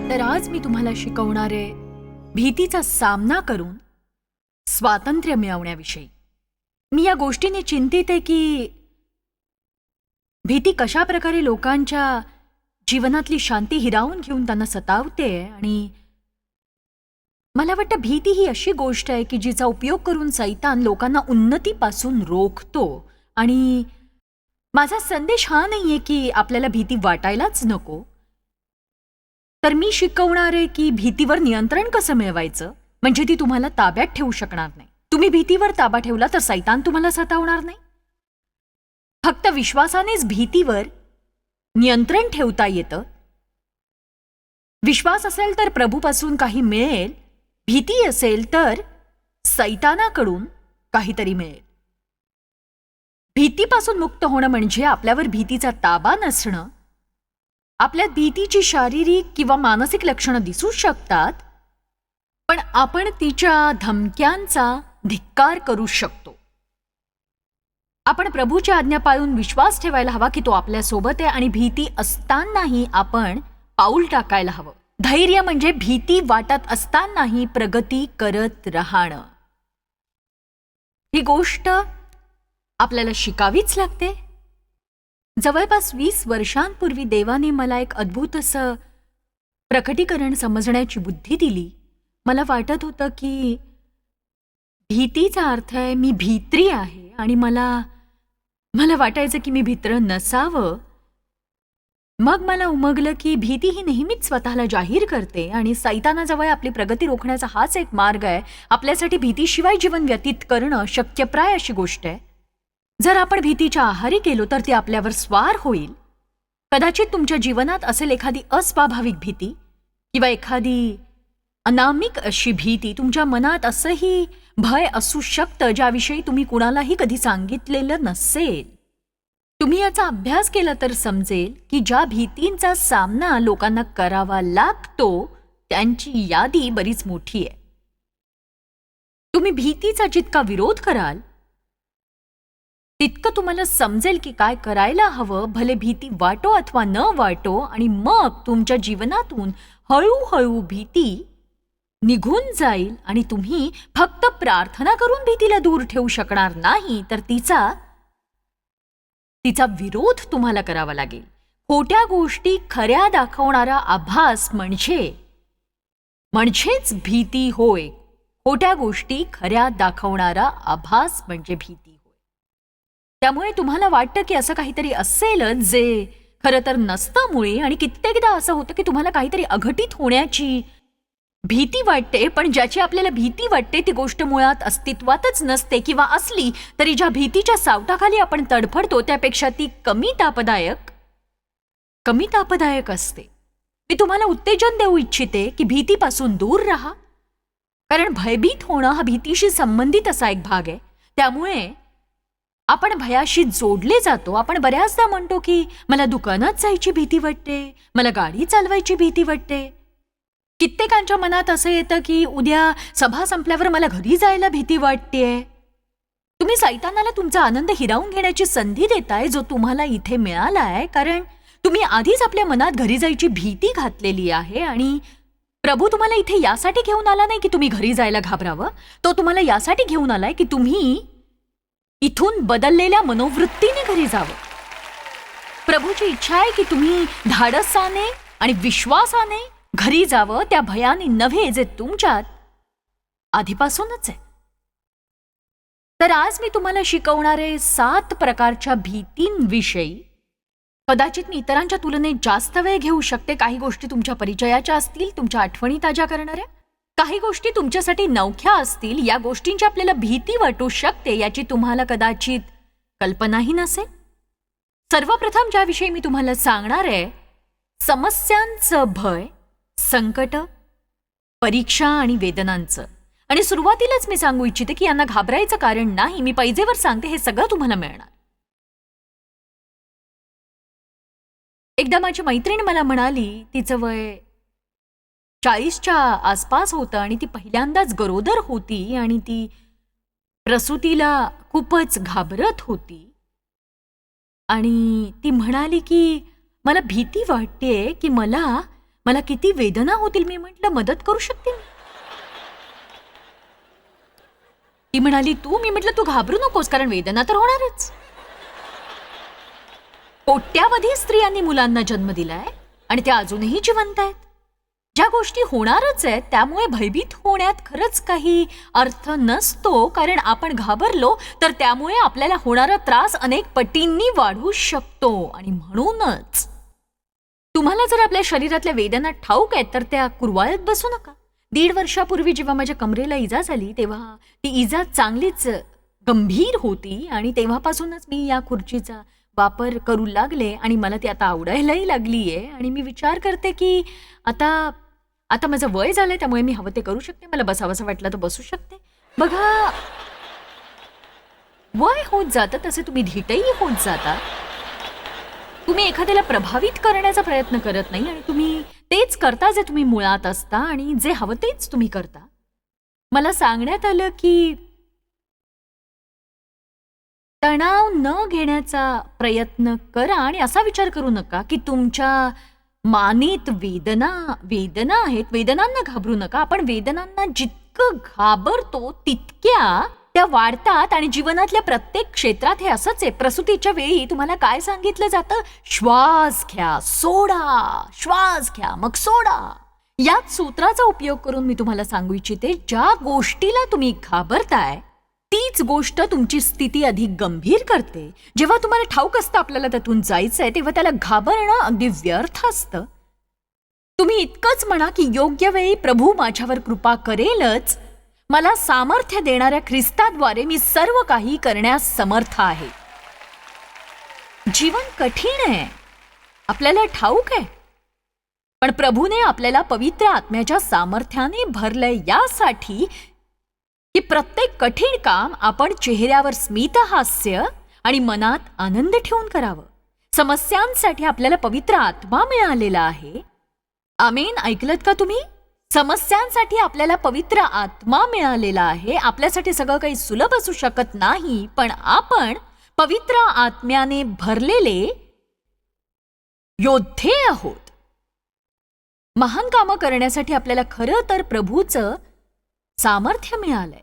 तर आज मी तुम्हाला शिकवणार आहे भीतीचा सामना करून स्वातंत्र्य मिळवण्याविषयी. मी या गोष्टीने चिंतित आहे की भीती कशा प्रकारे लोकांच्या जीवनातली शांती हिरावून घेऊन त्यांना सतावते. आणि मला वाटतं भीती ही अशी गोष्ट आहे की जिचा उपयोग करून सैतान लोकांना उन्नतीपासून रोखतो. आणि माझा संदेश हा नाहीये की आपल्याला भीती वाटायलाच नको, तर मी शिकवणार आहे की भीतीवर नियंत्रण कसं मिळवायचं, म्हणजे ती तुम्हाला ताब्यात ठेवू शकणार नाही. तुम्ही भीतीवर ताबा ठेवला तर सैतान तुम्हाला सतावणार नाही. फक्त विश्वासानेच भीतीवर नियंत्रण ठेवता येतं. विश्वास असेल तर प्रभूपासून काही मिळेल, भीती असेल तर सैतानाकडून काहीतरी मिळेल. भीतीपासून मुक्त होणं म्हणजे आपल्यावर भीतीचा ताबा नसणं. आपल्यात भीतीची शारीरिक किंवा मानसिक लक्षणं दिसू शकतात, पण आपण तिच्या धमक्यांचा धिक्कार करू शकतो. आपण प्रभूची आज्ञा पाळून विश्वास ठेवायला हवा की तो आपल्या सोबत आहे, आणि भीती असतानाही आपण पाऊल टाकायला हवं. धैर्य म्हणजे भीती वाटत असतानाही प्रगती करत राहणं. ही गोष्ट आपल्याला शिकावीच लागते. जवळपास 20 वर्षांपूर्वी देवाने मला एक अद्भुत असं प्रकटीकरण समजण्याची बुद्धी दिली. मला वाटत होतं की भीतीचा अर्थ आहे मी भित्री आहे, आणि मला वाटायचं की मी भित्र नसावं. मग मला उमगलं की भीती ही नेहमीच स्वतःला जाहीर करते, आणि सैतानाजवळ आपली प्रगती रोखण्याचा हाच एक मार्ग आहे. आपल्यासाठी भीतीशिवाय जीवन व्यतीत करणं शक्यप्राय अशी गोष्ट आहे. जर आपण भीतीच्या आहारी गेलो तर ती आपल्यावर स्वार होईल. कदाचित तुमच्या जीवनात असेल एखादी अस्वाभाविक भीती किंवा एखादी अनामिक अशी भीती. तुमच्या मनात असंही भय असू शकतं ज्याविषयी तुम्ही कुणालाही कधी सांगितलेलं नसेल. तुम्ही याचा अभ्यास केला तर समजेल की ज्या भीतींचा सामना लोकांना करावा लागतो त्यांची यादी बरीच मोठी आहे. तुम्ही भीतीचा जितका विरोध कराल तितकं तुम्हाला समजेल की काय करायला हवं, भले भीती वाटो अथवा न वाटो. आणि मग तुमच्या जीवनातून हळूहळू भीती निघून जाईल, आणि तुम्ही फक्त प्रार्थना करून भीतीला दूर ठेवू शकणार नाही, तर तिचा विरोध तुम्हाला करावा लागेल. खोट्या गोष्टी खऱ्या दाखवणारा आभास म्हणजेच भीती होय. खोट्या गोष्टी खऱ्या दाखवणारा आभास म्हणजे भीती होय. त्यामुळे तुम्हाला वाटतं की असं काहीतरी असेलच जे खरं तर नसतं मुळी. आणि कित्येकदा असं होतं की तुम्हाला काहीतरी अघटित होण्याची भीती वाटते, पण ज्याची आपल्याला भीती वाटते ती गोष्ट मुळात अस्तित्वातच नसते, किंवा असली तरी ज्या भीतीच्या सावटाखाली आपण तडफडतो त्यापेक्षा ती कमी तापदायक असते. मी तुम्हाला उत्तेजन देऊ इच्छिते की भीतीपासून दूर राहा, कारण भयभीत होणं हा भीतीशी संबंधित असा एक भाग आहे. त्यामुळे आपण भयाशी जोडले जातो. आपण बऱ्याचदा म्हणतो की मला दुकानात जायची भीती वाटते, मला गाडी चालवायची भीती वाटते. कित्येकांच्या मनात असं येतं की उद्या सभा संपल्यावर मला घरी जायला भीती वाटतेय. तुम्ही सैतानाला तुमचा आनंद हिरावून घेण्याची संधी देताय जो तुम्हाला इथे मिळालाय, कारण तुम्ही आधीच आपल्या मनात घरी जायची भीती घातलेली आहे. आणि प्रभू तुम्हाला इथे यासाठी घेऊन आला नाही की तुम्ही घरी जायला घाबरावं. तो तुम्हाला यासाठी घेऊन आलाय की तुम्ही इथून बदललेल्या मनोवृत्तीने घरी जावं. प्रभूची इच्छा आहे की तुम्ही धाडसाने आणि विश्वासाने घरी जावं, त्या भयाने नव्हे जे तुमच्यात आधीपासूनच आहे. तर आज मी तुम्हाला शिकवणारे 7 प्रकारच्या भीतींविषयी. कदाचित मी इतरांच्या तुलनेत जास्त वेळ घेऊ शकते. काही गोष्टी तुमच्या परिचयाच्या असतील, तुमच्या आठवणी ताज्या करणाऱ्या. काही गोष्टी तुमच्यासाठी नवख्या असतील. या गोष्टींची आपल्याला भीती वाटू शकते याची तुम्हाला कदाचित कल्पनाही नसेल. सर्वप्रथम ज्याविषयी मी तुम्हाला सांगणार आहे, समस्यांचं भय, संकट, परीक्षा आणि वेदनांचं. आणि सुरुवातीलाच मी सांगू इच्छिते की यांना घाबरायचं कारण नाही. मी पैजेवर सांगते, हे सगळं तुम्हाला मिळणार. एकदा माझी मैत्रीण मला म्हणाली, तिचं वय 40च्या आसपास होतं आणि ती पहिल्यांदाच गरोदर होती आणि ती प्रसूतीला खूपच घाबरत होती. आणि ती म्हणाली की मला भीती वाटतेय की मला मला किती वेदना होतील. मी म्हटलं मदत करू शकते मी. ती म्हणाली तू. मी म्हटलं तू घाबरू नकोस, कारण वेदना तर होणारच. कोट्यावधी स्त्रियांनी मुलांना जन्म दिलाय आणि त्या अजूनही जिवंत आहेत. ज्या गोष्टी होणारच आहेत त्यामुळे भयभीत होण्यात खरंच काही अर्थ नसतो, कारण आपण घाबरलो तर त्यामुळे आपल्याला होणारा त्रास अनेक पटींनी वाढू शकतो. आणि म्हणूनच तुम्हाला जर आपल्या शरीरातल्या वेदना ठाऊक आहेत तर त्या कुरवाळत बसू नका. 1.5 वर्षापूर्वी जेव्हा माझ्या कमरेला इजा झाली तेव्हा ती इजा चांगलीच गंभीर होती आणि तेव्हापासूनच मी या खुर्चीचा वापर करू लागले आणि मला ती आता आवडायलाही लागलीये. आणि मी विचार करते की आता माझं वय झालंय त्यामुळे मी हवं ते करू शकते. मला बसावंसं वाटलं तर बसू शकते. बघा, वय होत जातं तसे तुम्ही धीटही होत जाता. तुम्ही एखाद्याला प्रभावित करण्याचा प्रयत्न करत नाही आणि तुम्ही तेच करता जे तुम्ही मुळात असता आणि जे हवं तेच तुम्ही करता. मला सांगण्यात आलं की तणाव न घेण्याचा प्रयत्न करा आणि असा विचार करू नका की तुमच्या मानेत वेदना आहेत, वेदनांना घाबरू नका. आपण वेदनांना जितकं घाबरतो तितक्या त्या वाढतात आणि जीवनातल्या प्रत्येक क्षेत्रात हे असंच आहे. प्रसूतीच्या वेळी तुम्हाला काय सांगितलं जातं? श्वास घ्या, सोडा, श्वास घ्या, मग सोडा. याच सूत्राचा उपयोग करून मी तुम्हाला सांगू इच्छिते, ज्या गोष्टीला तुम्ही घाबरताय तीच गोष्ट तुमची स्थिती अधिक गंभीर करते. जेव्हा तुम्हाला ठाऊक असतं आपल्याला त्यातून जायचंय तेव्हा त्याला घाबरणं अगदी व्यर्थ असतं. तुम्ही इतकंच म्हणा की योग्य वेळी प्रभू माझ्यावर कृपा करेलच. मला सामर्थ्य देणाऱ्या ख्रिस्ताद्वारे मी सर्व काही करण्यास समर्थ आहे. जीवन कठीण आहे, आपल्याला ठाऊक आहे, पण प्रभूने आपल्याला पवित्र आत्म्याच्या सामर्थ्याने भरलंय यासाठी की प्रत्येक कठीण काम आपण चेहऱ्यावर स्मितहास्य आणि मनात आनंद ठेवून करावं. समस्यांसाठी आपल्याला पवित्र आत्मा मिळालेला आहे. आमेन. ऐकलत का तुम्ही? समस्यांसाठी आपल्याला पवित्र आत्मा मिळालेला आहे. आपल्यासाठी सगळं काही सुलभ असू शकत नाही, पण आपण पवित्र आत्म्याने भरलेले योद्धे आहोत. महान कामं करण्यासाठी आपल्याला खरं तर प्रभूचं सामर्थ्य मिळालंय.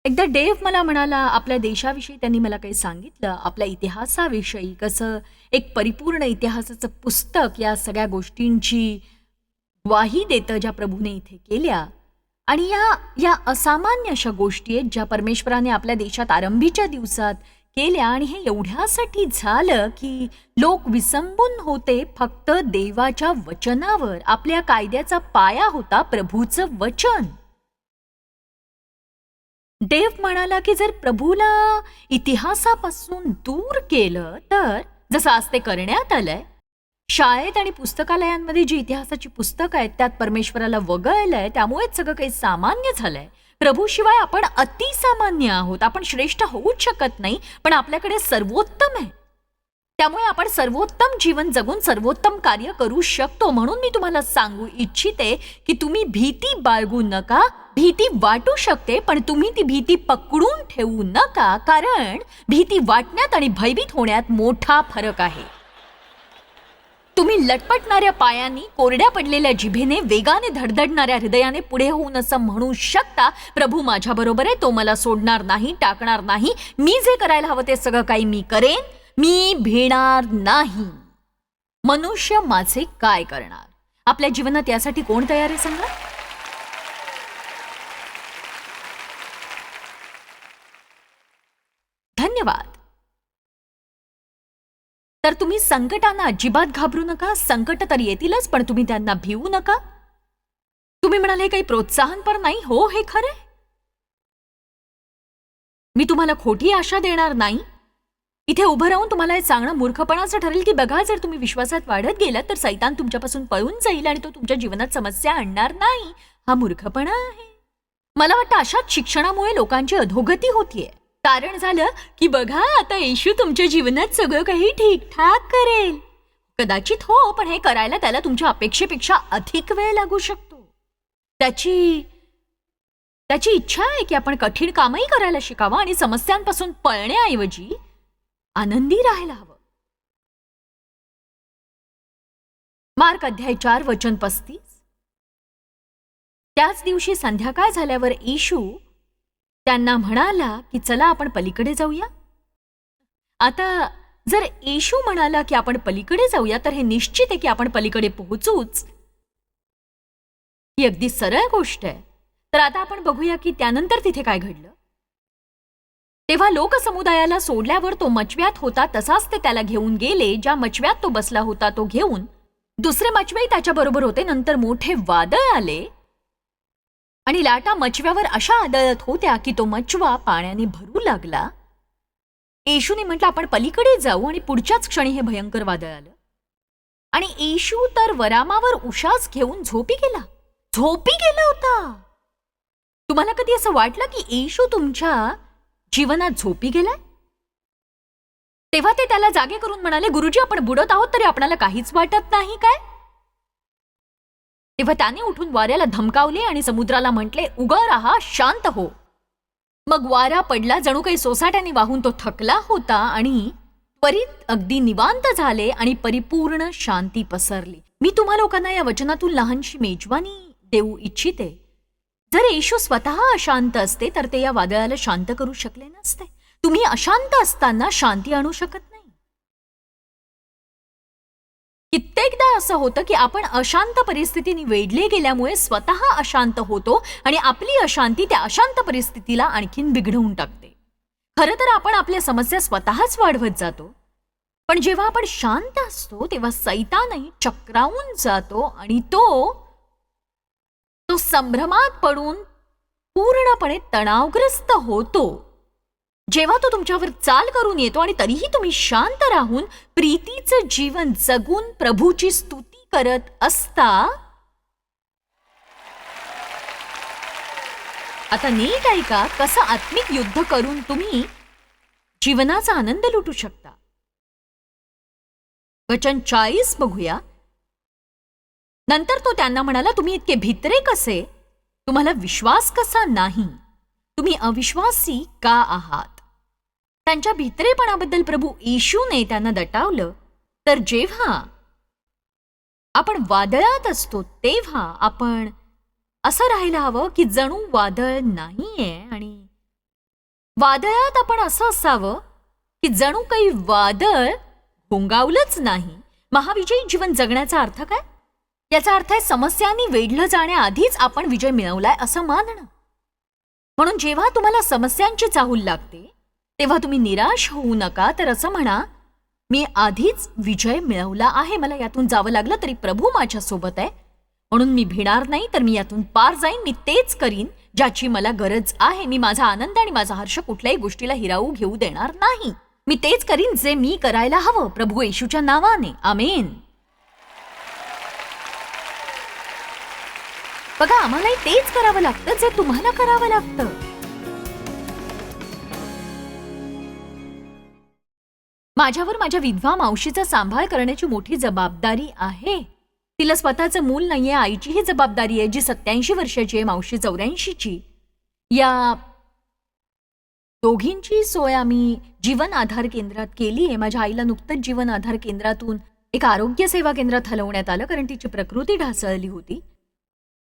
एकदा डेव्ह मला म्हणाला, आपल्या देशाविषयी त्यांनी मला काही सांगितलं, आपल्या इतिहासाविषयी, कसं एक परिपूर्ण इतिहासाचं पुस्तक या सगळ्या गोष्टींची ग्वाही देतं ज्या प्रभूने इथे केल्या. आणि या असामान्य अशा गोष्टी आहेत ज्या परमेश्वराने आपल्या देशात आरंभीच्या दिवसात केल्या. आणि हे एवढ्यासाठी झालं की लोक विसंबून होते फक्त देवाच्या वचनावर. आपल्या कायद्याचा पाया होता प्रभूचं वचन. देव म्हणाला की जर प्रभूला इतिहासापासून दूर केलं तर, जसं आज ते करण्यात आलंय, शाळेत आणि पुस्तकालयांमध्ये जी इतिहासाची पुस्तकं आहेत त्यात परमेश्वराला वगळलंय, त्यामुळेच सगळं काही सामान्य झालंय. प्रभूशिवाय आपण अतिसामान्य आहोत. आपण श्रेष्ठ होऊच शकत नाही, पण आपल्याकडे सर्वोत्तम आहे. त्यामुळे आपण सर्वोत्तम जीवन जगून सर्वोत्तम कार्य करू शकतो. म्हणून मी तुम्हाला सांगू इच्छिते की तुम्ही भीती बाळगू नका. भीती वाटू शकते, पण तुम्ही ती भीती पकडून ठेवू नका, कारण भीती वाटण्यात आणि भयभीत होण्यात मोठा फरक आहे. तुम्ही लटपटणाऱ्या पायांनी, कोरड्या पडलेल्या जिभेने, वेगाने धडधडणाऱ्या हृदयाने पुढे होऊन असं म्हणू शकता, प्रभू माझ्याबरोबर आहे, तो मला सोडणार नाही, टाकणार नाही. मी जे करायला हवं ते सगळं काही मी करेन, मी भिणार नाही. मनुष्य माझे काय करणार? आपल्या जीवनात यासाठी कोण तयार आहे सांगा? धन्यवाद. तर तुम्ही संकटांना अजिबात घाबरू नका. संकट तर येतीलच, पण तुम्ही त्यांना भिवू नका. तुम्ही म्हणाले काही प्रोत्साहनपर नाही. हो, हे खरंय. मी तुम्हाला खोटी आशा देणार नाही. इथे उभं राहून तुम्हाला हे सांगणं मूर्खपणाचं ठरेल की बघा, जर तुम्ही विश्वासात वाढत गेलात तर सैतान तुमच्यापासून पळून जाईल आणि तो तुमच्या जीवनात समस्या आणणार नाही. हा मूर्खपणा आहे. मला वाटतं अशाच शिक्षणामुळे लोकांची अधोगती होतीये. कारण झालं की बघा, आता येशू तुमच्या जीवनात सगळं काही ठीकठाक करेल. कदाचित हो, पण हे करायला त्याला तुमच्या अपेक्षेपेक्षा अधिक वेळ लागू शकतो. त्याची इच्छा आहे की आपण कठीण कामही करायला शिकावं आणि समस्यांपासून पळण्याऐवजी आनंदी राहायला हवं. मार्क अध्याय 4 वचन 35. त्याच दिवशी संध्याकाळ झाल्यावर येशू त्यांना म्हणाला की चला आपण पलीकडे जाऊया. आता जर येशू म्हणाला की आपण पलीकडे जाऊया तर हे निश्चित आहे की आपण पलीकडे पोहोचूच. ही अगदी सरळ गोष्ट आहे. तर आता आपण बघूया की त्यानंतर तिथे काय घडलं. तेव्हा लोकसमुदायाला सोडल्यावर तो मचव्यात होता तसाच ते त्याला घेऊन गेले. ज्या मचव्यात तो बसला होता तो घेऊन दुसरे मचवेही त्याच्याबरोबर होते. नंतर मोठे वादळ आले आणि लाटा मचव्यावर अशा आदळत होत्या की तो मचवा पाण्याने भरू लागला. येशूने म्हटलं आपण पलीकडे जाऊ आणि पुढच्याच क्षणी हे भयंकर वादळ आलं आणि येशू तर वरामावर उशास घेऊन झोपी गेला होता. तुम्हाला कधी असं वाटलं की येशू तुमच्या जीवनात झोपी गेलाय? तेव्हा ते त्याला जागे करून म्हणाले, गुरुजी आपण बुडत आहोत तरी आपल्याला काहीच वाटत नाही काय? तेव्हा त्याने उठून वाऱ्याला धमकावले आणि समुद्राला म्हटले, उगा राहा, शांत हो. मग वारा पडला, जणू काही सोसाट्याने वाहून तो थकला होता आणि त्वरित अगदी निवांत झाले आणि परिपूर्ण शांती पसरली. मी तुम्हा लोकांना या वचनातून लहानशी मेजवानी देऊ इच्छिते. जर येशू स्वतः अशांत असते तर ते या वादळाला शांत करू शकले नसते. तुम्ही अशांत असताना शांती आणू शकत नाही. कित्येकदा असं होतं की आपण अशांत परिस्थितीने वेढले गेल्यामुळे स्वतः अशांत होतो आणि आपली अशांती त्या अशांत परिस्थितीला आणखीन बिघडवून टाकते. खरं तर आपण आपल्या समस्या स्वतःच वाढवत जातो. पण जेव्हा आपण शांत असतो तेव्हा सैतानही चक्रावून जातो आणि तो संभ्रमात पडून पूर्णपणे तणावग्रस्त होतो. जेव्हा तो तुमच्यावर चाल करून येतो आणि तरीही तुम्ही शांत राहून प्रीतीचं जीवन जगून प्रभूची स्तुती करत असता. आता नीट ऐका कसं आत्मिक युद्ध करून तुम्ही जीवनाचा आनंद लुटू शकता. वचन 40 बघूया. नंतर तो त्यांना म्हणाला, तुम्ही इतके भित्रे कसे? तुम्हाला विश्वास कसा नाही? तुम्ही अविश्वासी का आहात? त्यांच्या भित्रेपणाबद्दल प्रभू येशूने त्यांना दटावलं. तर जेव्हा आपण वादळात असतो तेव्हा आपण असं राहायला हवं की जणू वादळ नाहीये आणि वादळात आपण असं असावं की जणू काही वादळ घोंगावलंच नाही. महाविजयी जीवन जगण्याचा अर्थ काय? याचा अर्थ आहे समस्यांनी वेढलं जाण्याआधीच आपण विजय मिळवलाय असं मानणं. म्हणून जेव्हा तुम्हाला समस्यांची चाहूल लागते तेव्हा तुम्ही निराश होऊ नका. तर असं म्हणा, मी आधीच विजय मिळवला आहे. मला यातून जावं लागलं तरी प्रभू माझ्या सोबत आहे म्हणून मी भिणार नाही. तर मी यातून पार जाईन. मी तेच करीन ज्याची मला गरज आहे. मी माझा आनंद आणि माझा हर्ष कुठल्याही गोष्टीला हिरावू घेऊ देणार नाही. मी तेच करीन जे मी करायला हवं प्रभू येशूच्या नावाने. आमेन. बघा, आम्हालाही तेच करावं लागतं जे तुम्हाला करावं लागतं. माझ्यावर माझ्या विधवा मावशीचा सांभाळ करण्याची मोठी जबाबदारी आहे. तिला स्वतःचं मूल नाहीये. आईची ही जबाबदारी आहे जी 87 वर्षाची आहे, मावशी 84ची. या दोघींची सोय आम्ही जीवन आधार केंद्रात केली आहे. माझ्या आईला नुकतंच जीवन आधार केंद्रातून एक आरोग्य सेवा केंद्रात हलवण्यात आलं कारण तिची प्रकृती ढासळली होती.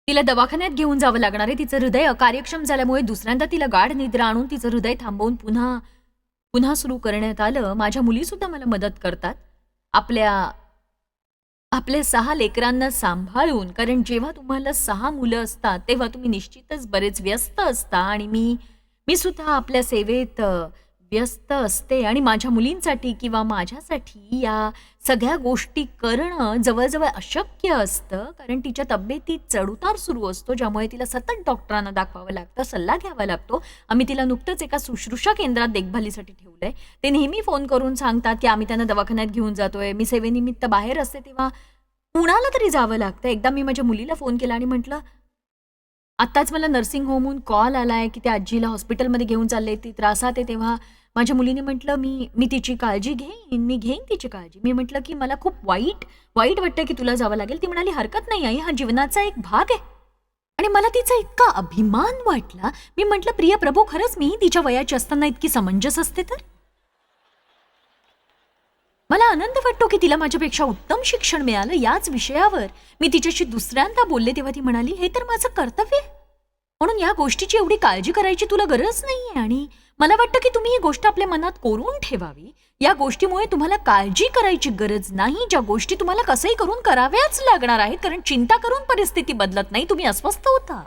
तिला दवाखान्यात घेऊन जावं लागणार आहे. तिचं हृदय अकार्यक्षम झाल्यामुळे दुसऱ्यांदा तिला गाढ निद्रा आणून तिचं हृदय थांबवून पुन्हा सुरू करण्यात आलं. माझ्या मुली सुद्धा मला मदत करतात आपल्या 6 लेकरांना सांभाळून. कारण जेव्हा तुम्हाला 6 मुलं असतात तेव्हा तुम्ही निश्चितच बरेच व्यस्त असता आणि मी सुद्धा आपल्या सेवेत व्यस्त असते आणि माझ्या मुलींसाठी किंवा माझ्यासाठी या सगळ्या गोष्टी करणं जवळजवळ अशक्य असतं. कारण तिच्या तब्येतीत चढउतार सुरू असतो ज्यामुळे तिला सतत डॉक्टरांना दाखवावं लागतं, सल्ला घ्यावा लागतो. आम्ही तिला नुकतंच एका शुश्रूषा केंद्रात देखभालीसाठी ठेवलंय. ते नेहमी फोन करून सांगतात की आम्ही त्यांना दवाखान्यात घेऊन जातोय. मी सेवेनिमित्त बाहेर असते तेव्हा कुणाला तरी जावं लागतं. एकदा मी माझ्या मुलीला फोन केला आणि म्हटलं, आत्ताच मला नर्सिंग होमहून कॉल आलाय की त्या आजीला हॉस्पिटलमध्ये घेऊन चालले, ती त्रासात आहे. तेव्हा माझ्या मुलीने म्हटलं, मी तिची काळजी मी घेईन तिची काळजी. मी म्हटलं की मला खूप वाईट वाटतं की तुला जावं लागेल. ती म्हणाली, हरकत नाही आई, हा जीवनाचा एक भाग आहे. आणि मला तिचा इतका अभिमान वाटला. मी म्हटलं, प्रिय प्रभू, खरंच मी तिच्या वयाची असताना इतकी समंजस असते तर? मला आनंद वाटतो की तिला माझ्यापेक्षा उत्तम शिक्षण मिळालं. याच विषयावर मी तिच्याशी दुसऱ्यांदा बोलले तेव्हा ती म्हणाली, हे तर माझं कर्तव्य आहे. म्हणून या गोष्टीची एवढी काळजी करायची तुला गरज नाहीये. आणि मला वाटतं की तुम्ही ही गोष्ट आपल्या मनात कोरून ठेवावी. या गोष्टीमुळे तुम्हाला काळजी करायची गरज नाही. ज्या गोष्टी तुम्हाला कसंही करून कराव्याच लागणार आहेत, कारण चिंता करून परिस्थिती बदलत नाही, तुम्ही अस्वस्थ होता.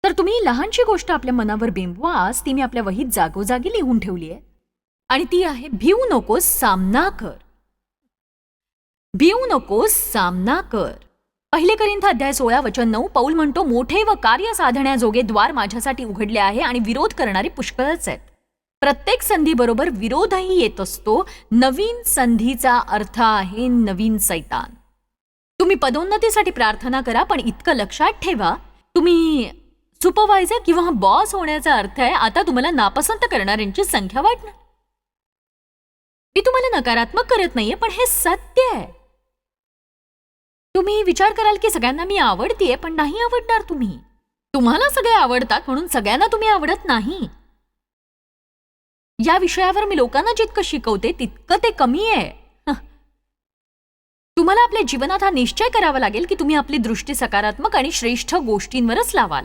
तर तुम्ही लहानशी गोष्ट आपल्या मनावर बिंबवास, ती मी आपल्या वहीत जागोजागी लिहून ठेवली आहे. आणि ती आहे, भिवू नकोस, सामना कर. भिवू नकोस, सामना कर. 1 कोरिंथ अध्याय 16 वचन 9. पौल म्हणतो, मोठे व कार्य साधण्याजोगे द्वार माझ्यासाठी उघडले आहे आणि विरोध करणारे पुष्कळच आहेत. प्रत्येक संधीबरोबर विरोधही येत असतो. नवीन संधीचा अर्थ आहे नवीन सैतान. तुम्ही पदोन्नतीसाठी प्रार्थना करा, पण इतकं लक्षात ठेवा, तुम्ही सुपरवायझर किंवा बॉस होण्याचा अर्थ आहे आता तुम्हाला नापसंत करणाऱ्यांची संख्या वाढणार. मी तुम्हाला नकारात्मक करत नाहीये, पण हे सत्य आहे. तुम्ही विचार कराल की सगळ्यांना मी आवडतीये, पण नाही आवडणार तुम्ही. तुम्हाला सगळे आवडतात म्हणून सगळ्यांना तुम्ही आवडत नाही. या विषयावर मी लोकांना जितकं शिकवते तितकं ते कमी आहे. तुम्हाला आपल्या जीवनात हा निश्चय करावा लागेल की तुम्ही आपली दृष्टी सकारात्मक आणि श्रेष्ठ गोष्टींवरच लावाल.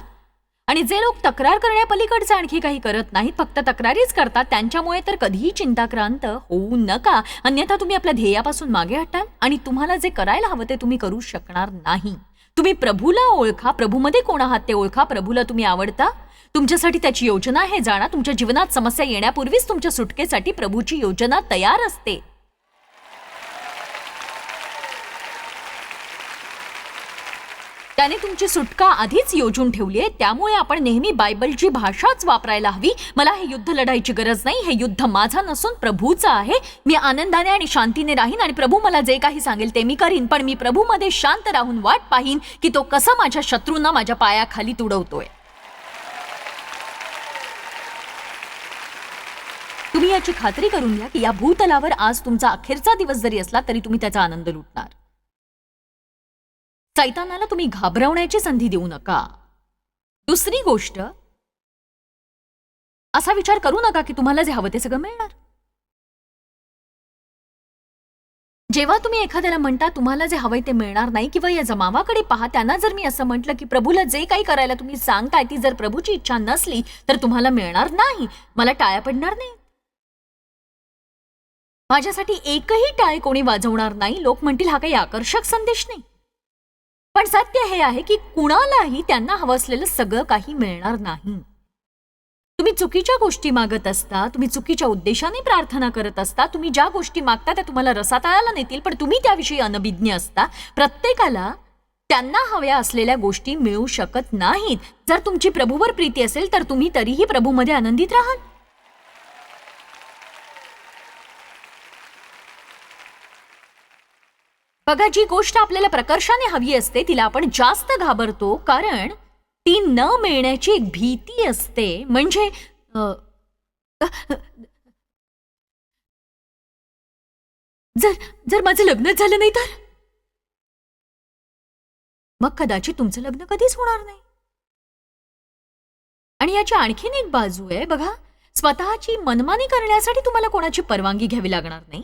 आणि जे लोक तक्रार करण्यापलीकडचं आणखी काही करत नाहीत, फक्त तक्रारीच करतात, त्यांच्यामुळे तर कधीही चिंताक्रांत होऊ नका. अन्यथा तुम्ही आपल्या ध्येयापासून मागे हटाल आणि तुम्हाला जे करायला हवं ते तुम्ही करू शकणार नाही. तुम्ही प्रभूला ओळखा, प्रभूमध्ये कोण आहात ते ओळखा. प्रभूला तुम्ही आवडता, तुमच्यासाठी त्याची योजना आहे जाणा. तुमच्या जीवनात समस्या येण्यापूर्वीच तुमच्या सुटकेसाठी प्रभूची योजना तयार असते. त्याने तुमची सुटका आधीच योजून ठेवली आहे. त्यामुळे आपण नेहमी बायबलची भाषाच वापरायला हवी. मला हे युद्ध लढायची गरज नाही, हे युद्ध माझा नसून प्रभूचं आहे. मी आनंदाने आणि शांतीने राहीन आणि प्रभू मला जे काही सांगेल ते मी करीन. पण मी प्रभूमध्ये शांत राहून वाट पाहीन की तो कसा माझ्या शत्रूंना माझ्या पायाखाली तुडवतोय. तुम्ही याची खात्री करून घ्या की या भूतलावर आज तुमचा अखेरचा दिवस जरी असला तरी तुम्ही त्याचा आनंद लुटणार. सैतानाला तुम्ही घाबरवण्याची संधी देऊ नका. दुसरी गोष्ट, असा विचार करू नका की तुम्हाला जे हवं ते सगळं मिळणार. जेव्हा तुम्ही एखाद्याला म्हणता तुम्हाला जे हवंय ते मिळणार नाही, किंवा या जमावाकडे पहा, त्यांना जर मी असं म्हटलं की प्रभूला जे काही करायला तुम्ही सांगताय ती जर प्रभूची इच्छा नसली तर तुम्हाला मिळणार नाही, मला टाळ्या पडणार नाही. माझ्यासाठी एकही टाळी कोणी वाजवणार नाही. लोक म्हणतील हा काही आकर्षक संदेश नाही, पण सत्य हे आहे की कुणालाही त्यांना हवं असलेलं सगळं काही मिळणार नाही. तुम्ही चुकीच्या गोष्टी मागत असता, तुम्ही चुकीच्या उद्देशाने प्रार्थना करत असता, तुम्ही ज्या गोष्टी मागता त्या तुम्हाला रसातळाला नेतील, पण तुम्ही त्याविषयी अनभिज्ञ असता. प्रत्येकाला त्यांना हव्या असलेल्या गोष्टी मिळू शकत नाहीत. जर तुमची प्रभूवर प्रीती असेल तर तुम्ही तरीही प्रभूमध्ये आनंदित राहाल. बघा, जी गोष्ट आपल्याला प्रकर्षाने हवी असते तिला आपण जास्त घाबरतो, कारण ती न मिळण्याची एक भीती असते. म्हणजे जर जर माझं लग्नच झालं नाही तर मग कदाचित तुमचं लग्न कधीच होणार नाही. आणि याची आणखीन एक बाजू आहे बघा, स्वतःची मनमानी करण्यासाठी तुम्हाला कोणाची परवानगी घ्यावी लागणार नाही.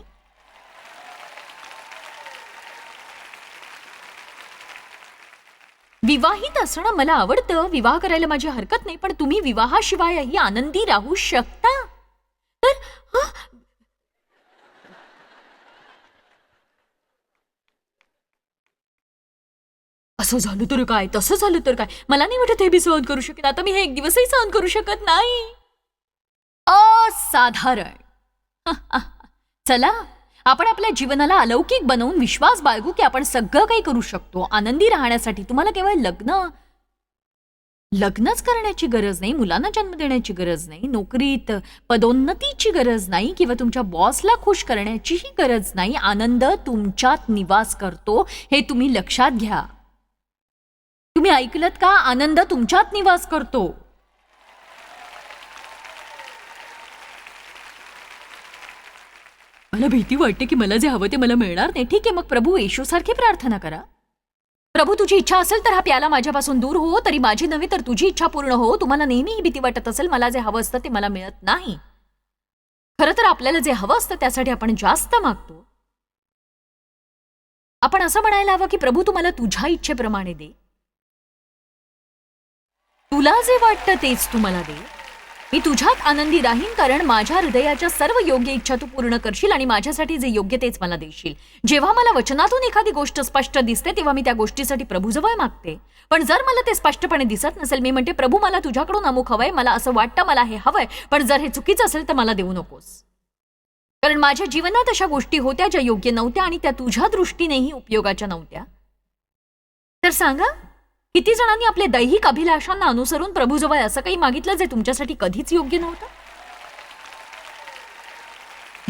विवाहित असणं मला आवडतं, विवाह करायला माझी हरकत नाही, पण तुम्ही विवाहाशिवायही आनंदी राहू शकता. तर असं झालं तर काय, तसं झालं तर काय, मला नाही वाटत हे मी सहन करू शकेन. आता मी हे एक दिवसही सहन करू शकत नाही. असाधारण. चला, आपण आपल्या जीवनाला अलौकिक बनवून विश्वास बाळगू की आपण सगळं काही करू शकतो. आनंदी राहण्यासाठी तुम्हाला केवळ लग्नच करण्याची गरज नाही, मुलांना जन्म देण्याची गरज नाही, नोकरीत पदोन्नतीची गरज नाही, किंवा तुमच्या बॉसला खुश करण्याचीही गरज नाही. आनंद तुमच्यात निवास करतो, हे तुम्ही लक्षात घ्या. तुम्ही ऐकलत का? आनंद तुमच्यात निवास करतो. मला भीती वाटते की मला जे हवं ते मला मिळणार नाही. ठीक आहे, मग प्रभू येशूसारखी प्रार्थना करा. प्रभू, तुझी इच्छा असेल तर हा प्याला माझ्यापासून दूर हो, तरी माझी नव्हे तर तुझी इच्छा पूर्ण हो. तुम्हाला नेहमी ही भीती वाटत असेल, मला जे हवं असतं ते मला मिळत नाही. खरं तर आपल्याला जे हवं असतं त्यासाठी आपण जास्त मागतो. आपण असं म्हणायला हवं की प्रभू, तू मला तुझ्या इच्छेप्रमाणे दे. तुला जे वाटतं तेच तू मला दे. मी तुझ्यात आनंदी राहीन, कारण माझ्या हृदयाच्या सर्व योग्य इच्छा तू पूर्ण करशील आणि माझ्यासाठी जे योग्य तेच मला देशील. जेव्हा मला वचनातून एखादी गोष्ट स्पष्ट दिसते तेव्हा मी त्या गोष्टीसाठी प्रभूजवळ मागते. पण जर मला ते स्पष्टपणे दिसत नसेल, मी म्हणते प्रभू, मला तुझ्याकडून अमुक हवंय, मला असं वाटतं मला हे हवंय, पण जर हे चुकीचं असेल तर मला देऊ नकोस. कारण माझ्या जीवनात अशा गोष्टी होत्या ज्या योग्य नव्हत्या आणि त्या तुझ्या दृष्टीनेही उपयोगाच्या नव्हत्या. तर सांगा, किती जणांनी आपले दैहिक अभिलाषांना अनुसरून प्रभूजवळ असं काही मागितलं जे तुमच्यासाठी कधीच योग्य नव्हतं,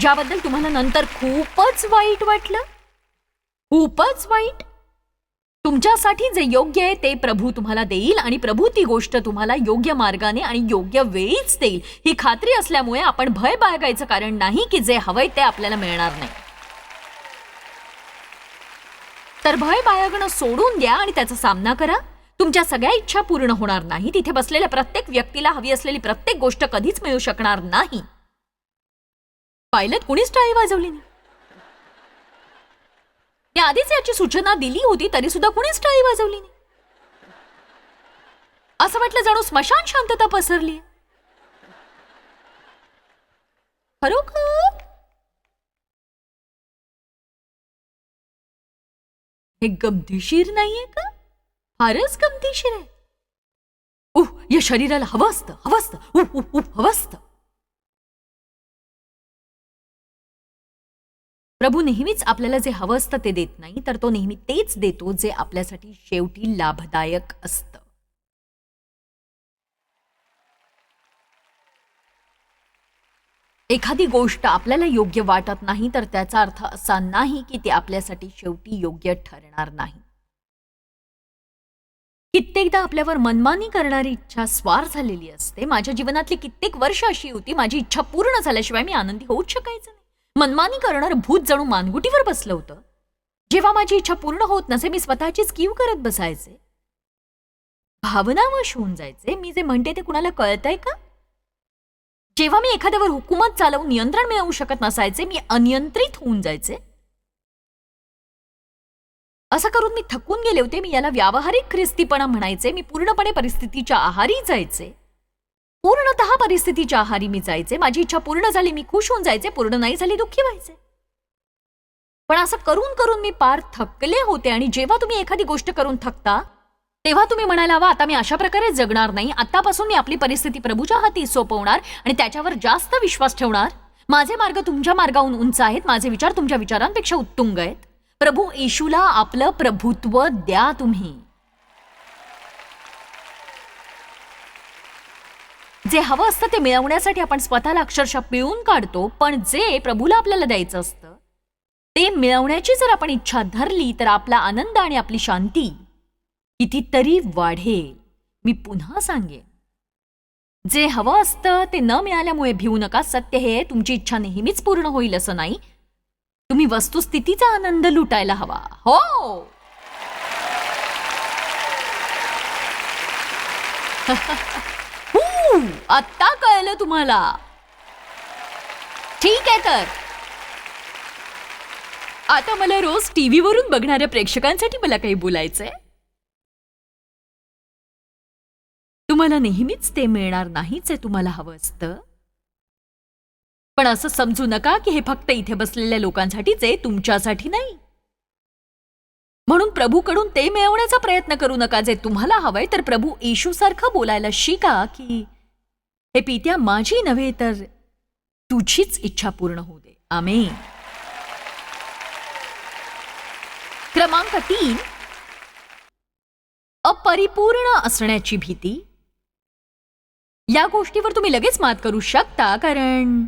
ज्याबद्दल तुम्हाला नंतर खूपच वाईट वाटलं? खूपच वाईट. तुमच्यासाठी जे योग्य आहे ते प्रभू तुम्हाला देईल आणि प्रभू ती गोष्ट तुम्हाला योग्य मार्गाने आणि योग्य वेळीच देईल, ही खात्री असल्यामुळे आपण भय बाळगायचं कारण नाही की जे हवंय ते आपल्याला मिळणार नाही. तर भय बाळगणं सोडून द्या आणि त्याचा सामना करा. तुमच्या सगळ्या इच्छा पूर्ण होणार नाही. तिथे बसलेल्या प्रत्येक व्यक्तीला हवी असलेली प्रत्येक गोष्ट कधीच मिळू शकणार नाही. पायलट कुणीच टाळी वाजवली नाही. मी आधीच याची सूचना दिली होती तरी सुद्धा कुणीच टाळी वाजवली नाही. असं वाटलं जणू स्मशान शांतता पसरली. खरोखर हे गमतीशीर नाहीये का? फारच गमतीशीर आहे. या शरीराला हवं असतं, हवं असतं, हवं असतं. प्रभू नेहमीच आपल्याला जे हवं असतं ते देत नाही, तर तो नेहमी तेच देतो जे आपल्यासाठी शेवटी लाभदायक असतं. एखादी गोष्ट आपल्याला योग्य वाटत नाही तर त्याचा अर्थ असा नाही की ती आपल्यासाठी शेवटी योग्य ठरणार नाही. कित्येकदा आपल्यावर मनमानी करणारी इच्छा स्वार झालेली असते. माझ्या जीवनातली कित्येक वर्ष अशी होती, माझी इच्छा पूर्ण झाल्याशिवाय मी आनंदी होऊच शकायचं नाही. मनमानी करणारं भूत जणू मानगुटीवर बसलं होतं. जेव्हा माझी इच्छा पूर्ण होत नसे, मी स्वतःचीच कीव करत बसायचे, भावनावश होऊन जायचे. मी जे म्हणते ते कुणाला कळतंय का? जेव्हा मी एखाद्यावर हुकूमत चालवून नियंत्रण मिळवू शकत नसायचे, मी अनियंत्रित होऊन जायचे. असं करून मी थकून गेले होते. मी याला व्यावहारिक ख्रिस्तीपणा म्हणायचे. मी पूर्णपणे परिस्थितीच्या आहारी जायचे. पूर्णतः परिस्थितीच्या आहारी मी जायचे. माझी इच्छा पूर्ण झाली मी खुश होऊन जायचे, पूर्ण नाही झाली दुःखी व्हायचे. पण असं करून करून मी पार थकले होते. आणि जेव्हा तुम्ही एखादी गोष्ट करून थकता तेव्हा तुम्ही म्हणायला हवा, आता मी अशा प्रकारे जगणार नाही. आतापासून मी आपली परिस्थिती प्रभूच्या हाती सोपवणार आणि त्याच्यावर जास्त विश्वास ठेवणार. माझे मार्ग तुमच्या मार्गाहून उंच आहेत, माझे विचार तुमच्या विचारांपेक्षा उत्तुंग आहेत. प्रभू येशूला आपलं प्रभुत्व द्या तुम्ही. जे हवं असतं ते मिळवण्यासाठी आपण स्वतःला अक्षरशः पिळून काढतो, पण जे प्रभूला आपल्याला द्यायचं असतं ते मिळवण्याची जर आपण इच्छा धरली तर आपला आनंद आणि आपली शांती कितीतरी वाढेल. मी पुन्हा सांगेन, जे हवं असतं ते न मिळाल्यामुळे भिवू नका. सत्य हे तुमची इच्छा नेहमीच पूर्ण होईल असं नाही. तुम्ही वस्तुस्थितीचा आनंद लुटायला हवा. हो, आत्ता कळलं तुम्हाला? ठीक आहे, तर आता मला रोज टीव्हीवरून बघणाऱ्या प्रेक्षकांसाठी मला काही बोलायचंय. तुम्हाला नेहमीच ते मिळणार नाहीच आहे तुम्हाला हवं असतं. पण असं समजू नका की हे फक्त इथे बसलेल्या लोकांसाठीच आहे, तुमच्यासाठी नाही. म्हणून प्रभूकडून ते मिळवण्याचा प्रयत्न करू नका जे तुम्हाला हवंय. तर प्रभू येशू सारखं बोलायला शिका की हे पित्या, माझी नव्हे तर तुझीच इच्छा पूर्ण होऊ दे. आमेन. क्रमांक 3, अपरिपूर्ण असण्याची भीती. या गोष्टीवर तुम्ही लगेच मात करू शकता, कारण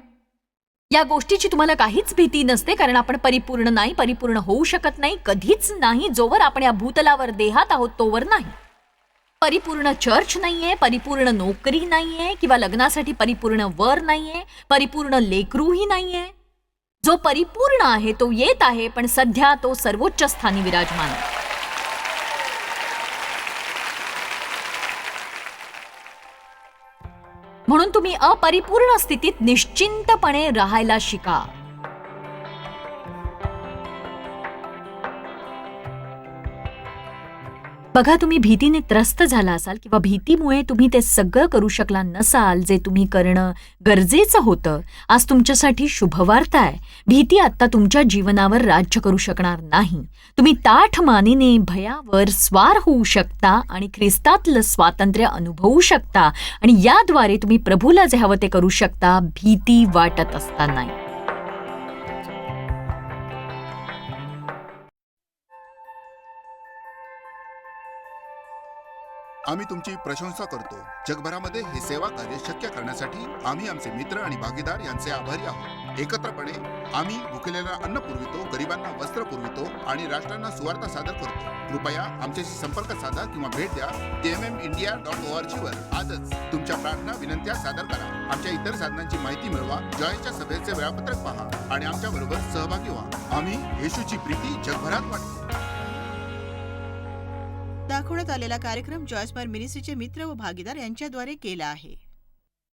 या गोष्टीची तुम्हाला काहीच भीती नसते. कारण आपण परिपूर्ण नाही, परिपूर्ण होऊ शकत नाही, कधीच नाही. जोवर आपण या भूतलावर देहात आहोत तोवर नाही. परिपूर्ण चर्च नाहीये, परिपूर्ण नोकरी नाहीये, किंवा लग्नासाठी परिपूर्ण वर नाहीये, परिपूर्ण लेकरूही नाहीये. जो परिपूर्ण आहे तो येत आहे, पण सध्या तो सर्वोच्च स्थानी विराजमान आहे. म्हणून तुम्ही अपरिपूर्ण स्थितीत निश्चिंतपणे राहायला शिका. बघा, तुम्ही भीतीने त्रस्त झाला असाल किंवा भीतीमुळे तुम्ही ते सगळं करू शकला नसाल जे तुम्ही करणं गरजेचं होतं. आज तुमच्यासाठी शुभवार्ता आहे. भीती आता तुमच्या जीवनावर राज्य करू शकणार नाही. तुम्ही ताठ मानेने भयावर स्वार होऊ शकता आणि ख्रिस्तातलं स्वातंत्र्य अनुभवू शकता आणि याद्वारे तुम्ही प्रभूला जे हवं ते करू शकता, भीती वाटत असताना. आम्ही तुमची प्रशंसा करतो. जगभरामध्ये हे सेवा कार्य शक्य करण्यासाठी आम्ही आमचे मित्र आणि भागीदार यांचे आभारी आहोत. एकत्रपणे आम्ही भुकेलेला अन्न पुरवितो, गरिबांना वस्त्र पुरवितो आणि राष्ट्रांना सुवार्ता सादर करतो. कृपया आमच्याशी संपर्क साधा किंवा भेट द्या. tmmindia.org वर आजच तुमच्या प्रार्थना विनंत्या सादर करा. आमच्या इतर साधनांची माहिती मिळवा. जॉयच्या सभेचे वेळापत्रक पहा आणि आमच्या बरोबर सहभागी व्हा. आम्ही येशूची प्रीती जगभरात वाटतो. दाखवण्यात आलेला कार्यक्रम जॉयस्माइल मिनिस्ट्रीचे मित्र व भागीदार यांच्याद्वारे केला आहे.